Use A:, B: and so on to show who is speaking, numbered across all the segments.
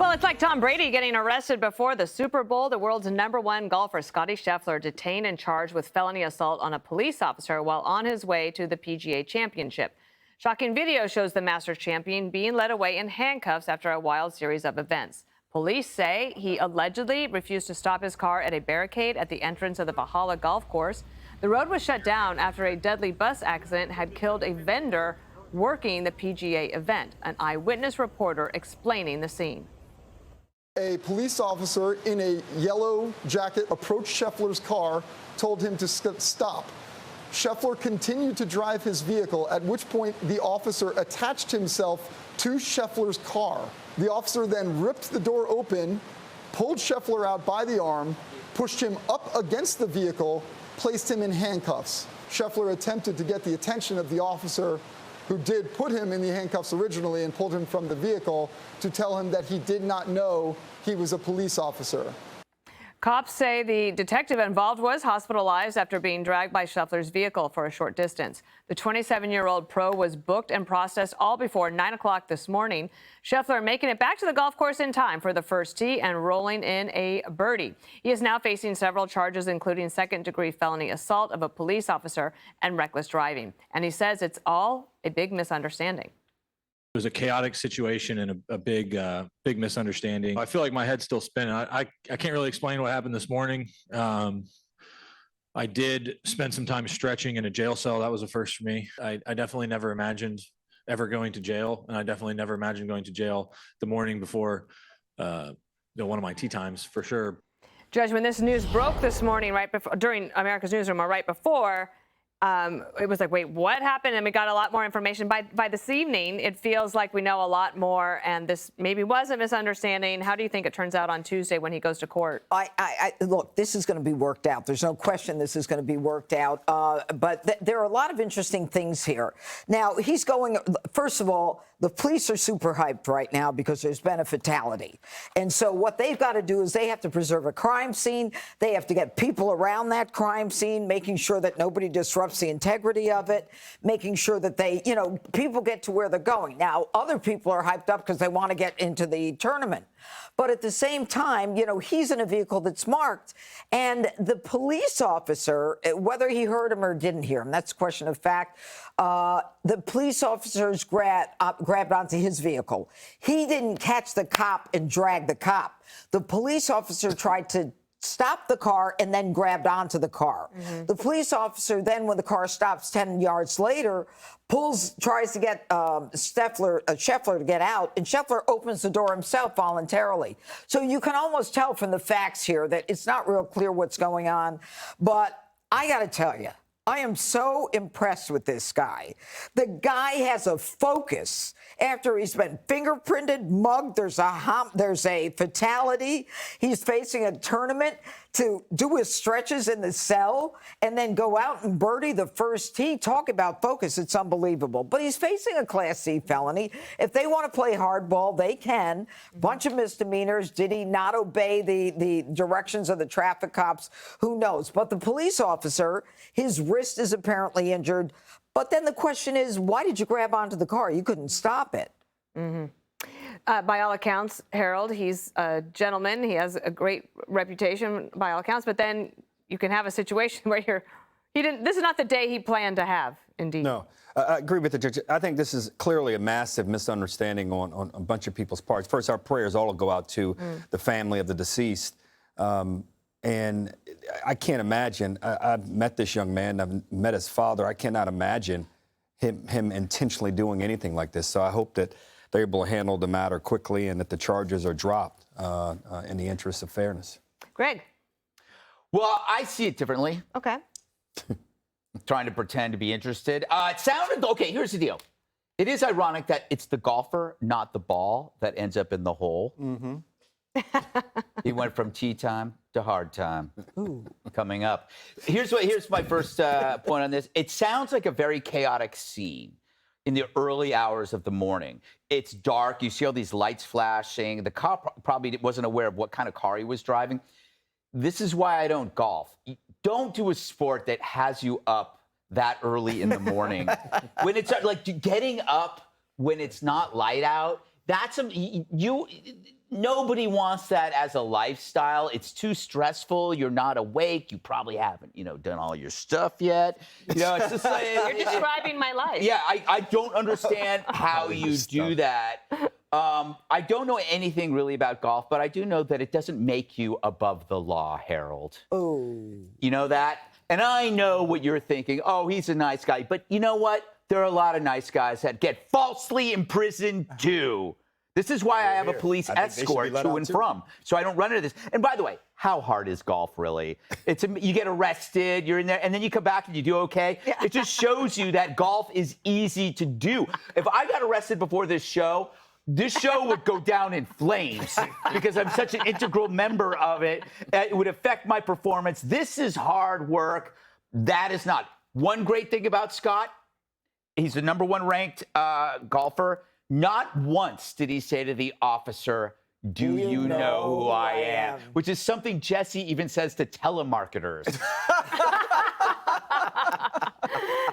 A: Well, it's like Tom Brady getting arrested before the Super Bowl. The world's #1 golfer, Scottie Scheffler, detained and charged with felony assault on a police officer while on his way to the PGA Championship. Shocking video shows the Masters champion being led away in handcuffs after a wild series of events. Police say he allegedly refused to stop his car at a barricade at the entrance of the Valhalla golf course. The road was shut down after a deadly bus accident had killed a vendor working the PGA event. An eyewitness reporter explaining the scene.
B: A police officer in a yellow jacket approached Scheffler's car, told him to stop. Scheffler continued to drive his vehicle, at which point the officer attached himself to Scheffler's car. The officer then ripped the door open, pulled Scheffler out by the arm, pushed him up against the vehicle, placed him in handcuffs. Scheffler attempted to get the attention of the officer who did put him in the handcuffs originally and pulled him from the vehicle to tell him that he did not know he was a police officer.
A: Cops say the detective involved was hospitalized after being dragged by Scheffler's vehicle for a short distance. The 27-year-old pro was booked and processed all before 9 o'clock this morning. Scheffler making it back to the golf course in time for the first tee and rolling in a birdie. He is now facing several charges, including second-degree felony assault of a police officer and reckless driving. And he says it's all a big misunderstanding.
C: It was a chaotic situation and a big misunderstanding. I feel like my head's still spinning. I can't really explain what happened this morning. I did spend some time stretching in a jail cell. That was a first for me. I definitely never imagined ever going to jail, and I definitely never imagined going to jail the morning before one of my tee times, for sure.
A: Judge, when this news broke this morning, right before, during America's Newsroom, or right before, it was like, wait, what happened? And we got a lot more information. By this evening, it feels like we know a lot more, and this maybe was a misunderstanding. How do you think it turns out on Tuesday when he goes to court?
D: Look, this is going to be worked out. There's no question this is going to be worked out. But there are a lot of interesting things here. Now, he's going, first of all, the police are super hyped right now because there's been a fatality. And so what they've got to do is they have to preserve a crime scene. They have to get people around that crime scene, making sure that nobody disrupts the integrity of it, making sure that they, people get to where they're going. Now, other people are hyped up because they want to get into the tournament. But at the same time, he's in a vehicle that's marked, and the police officer, whether he heard him or didn't hear him, that's a question of fact, the police officers grabbed onto his vehicle. He didn't catch the cop and drag the cop. The police officer tried to stopped the car and then grabbed onto the car. Mm-hmm. The police officer then, when the car stops 10 yards later, tries to get Scheffler to get out, and Scheffler opens the door himself voluntarily. So you can almost tell from the facts here that it's not real clear what's going on. But I got to tell you, I am so impressed with this guy. The guy has a focus. After he's been fingerprinted, mugged, there's a fatality. He's facing a tournament to do his stretches in the cell and then go out and birdie the first tee. Talk about focus. It's unbelievable. But he's facing a Class C felony. If they want to play hardball, they can. Bunch of misdemeanors. Did he not obey the directions of the traffic cops? Who knows? But the police officer, his wrist is apparently injured. But then the question is, why did you grab onto the car? You couldn't stop it. Mm-hmm.
A: By all accounts, Harold, he's a gentleman. He has a great reputation by all accounts. But then you can have a situation where this is not the day he planned to have, indeed.
E: No, I agree with the judge. I think this is clearly a massive misunderstanding on a bunch of people's parts. First, our prayers all go out to the family of the deceased. And I can't imagine, I've met this young man, I've met his father. I cannot imagine him intentionally doing anything like this. So I hope that they're able to handle the matter quickly and that the charges are dropped in the interest of fairness.
A: Greg.
F: Well, I see it differently.
A: Okay.
F: Trying to pretend to be interested. It sounded, okay, here's the deal. It is ironic that it's the golfer, not the ball, that ends up in the hole. Mm-hmm. He went from tea time to hard time. Ooh. Coming up. Here's my first point on this. It sounds like a very chaotic scene in the early hours of the morning. It's dark. You see all these lights flashing. The cop probably wasn't aware of what kind of car he was driving. This is why I don't golf. Don't do a sport that has you up that early in the morning. When it's like getting up when it's not light out, Nobody wants that as a lifestyle. It's too stressful. You're not awake. You probably haven't, done all your stuff yet. It's just like,
A: You're describing my life.
F: Yeah, I don't understand how you do that. I don't know anything really about golf, but I do know that it doesn't make you above the law, Harold.
D: Oh.
F: You know that? And I know what you're thinking. Oh, he's a nice guy. But you know what? There are a lot of nice guys that get falsely imprisoned too. This is why I have a police escort to and from, so I don't run into this. And by the way, how hard is golf really? You get arrested, you're in there, and then you come back and you do okay. Yeah. It just shows you that golf is easy to do. If I got arrested before this show would go down in flames because I'm such an integral member of it. It would affect my performance. This is hard work. That is not. One great thing about Scott, he's the #1 ranked golfer. Not once did he say to the officer, do you know who I am? Which is something Jesse even says to telemarketers.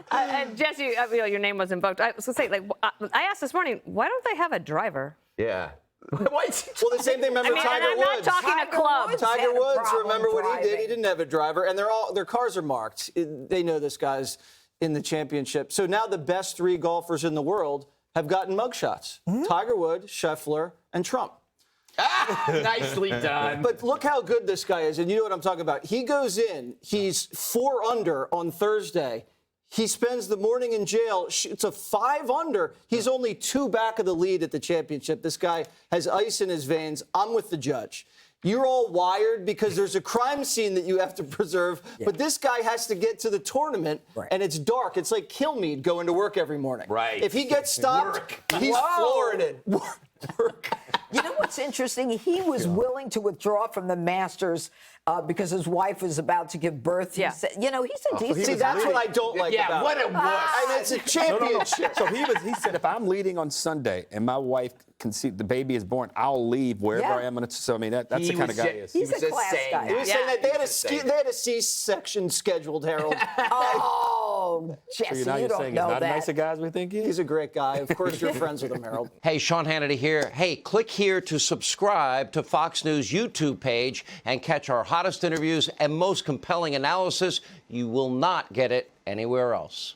A: And Jesse, your name was invoked. I was going to say, I asked this morning, why don't they have a driver?
F: Yeah.
G: Well, the same thing. Remember Tiger
A: I'm
G: Woods?
A: not talking a club.
G: Tiger Woods. Remember what he did? He didn't have a driver, and their cars are marked. They know this guy's in the championship. So now the best 3 golfers in the world have gotten mugshots. Tiger Woods, Scheffler, and Trump.
F: Nicely done.
G: But look how good this guy is, and you know what I'm talking about. He goes in, he's 4 under on Thursday. He spends the morning in jail. It's a 5 under. He's only 2 back of the lead at the championship. This guy has ice in his veins. I'm with the judge. You're all wired because there's a crime scene that you have to preserve, but this guy has to get to the tournament, and it's dark. It's like Kilmeade going to work every morning.
F: Right.
G: If he gets stopped, he's flooring it. Work.
D: You know what's interesting? He was willing to withdraw from the Masters because his wife was about to give birth. He said, he's a decent.
G: See, that's what I don't like about
F: what
G: it.
F: a wuss.
G: I mean, it's a championship.
E: So he said, if I'm leading on Sunday and my wife the baby is born, I'll leave wherever I am. So I mean, that's the kind of guy he is.
D: He's a class guy.
G: He was saying that they had a C-section scheduled, Harold.
D: Oh, Jesse,
E: So
D: you don't
E: saying
D: know
E: he's not
D: that.
E: as nice a guy as we think he is?
G: He's a great guy. Of course, you're friends with him, Harold.
H: Hey, Sean Hannity here. Hey, click here to subscribe to Fox News YouTube page and catch our hottest interviews and most compelling analysis. You will not get it anywhere else.